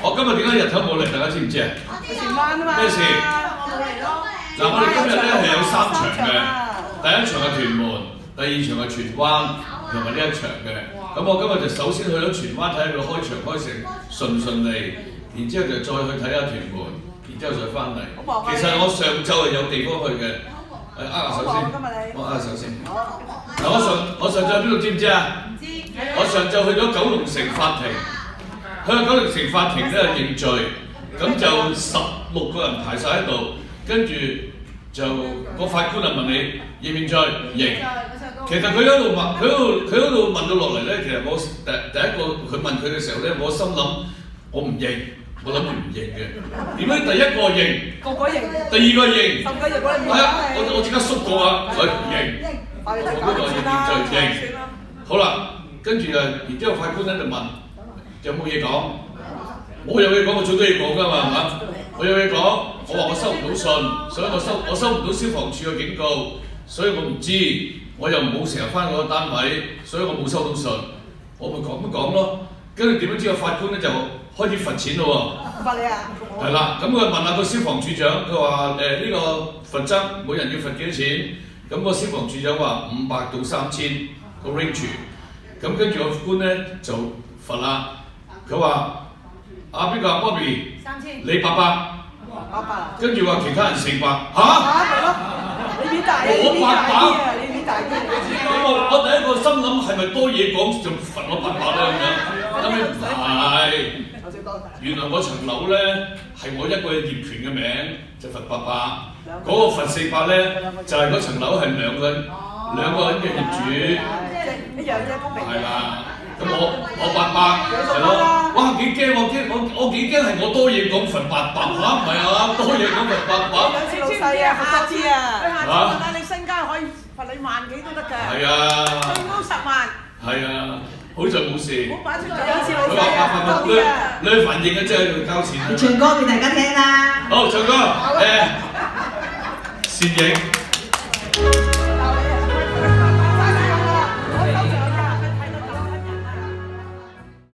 我今日點解日頭冇嚟？大家知唔知啊？荃灣啊嘛。咩事？我冇嚟咯。嗱，我哋今日咧係有3場嘅，第一場係屯門，第2場係荃灣，同埋呢一場嘅。咁我今日就首先去咗荃灣睇下佢開場開成順唔順利，然之後就再去睇下屯門，然之後再翻嚟。其實我上晝係有地方去嘅，握下手先，我握下手先。嗱，我上晝去邊度知唔知啊？唔知。我上晝去咗九龍城法庭，去九龍城法庭咧認罪，咁就16個人排晒喺度，跟住就個法官就問你認唔認罪？認。其實佢喺度問，佢喺度問到落嚟咧，其實我第一個佢問佢嘅時候咧，我心諗我唔認，我諗住唔認嘅。點解第一個認？個個認。第二個認。10個認過你唔認。係啊，我即刻縮過啊，佢唔認。我嗰個認罪認。好啦，跟住啊，然之後法官咧就問有冇嘢講？我有嘢講，我最多嘢講㗎嘛，係嘛？我有嘢講，我話我收唔到信，所以我收唔到消防處嘅警告，所以我唔知。我又冇成日翻嗰個單位，所以我冇收到信，我咪講咯。跟住點樣知個法官咧就開始罰錢咯喎。罰你啊？係啦，咁佢問下個消防處長，佢話呢個罰則每人要罰幾多錢？咁個消防處長話500到3000個 range。咁跟住個官咧就罰啦。佢話邊個Bobby 3000，你800。跟住話其他人400。嚇？你面大啊！我800。我第一個心諗係咪多嘢講就罰我800咧咁樣？後尾唔係，原來嗰層樓咧係我一個業權嘅名，就罰800。嗰個罰400咧就係嗰層樓係兩個人嘅業主，一樣啫，公平。係啦，咁我800係咯。哇幾驚！我幾驚係我多嘢講罰800嚇，唔係啊，多嘢講罰800。兩次老細啊，下次啊，佢下次問下你身家可以罰你萬幾都得㗎。係啊，最高10萬。係啊，好在冇事。唔好擺出嚟兩次老細啊，多啲啊。你反應嘅即係喺度交錢。你唱歌俾大家聽啦。好，唱歌，攝影。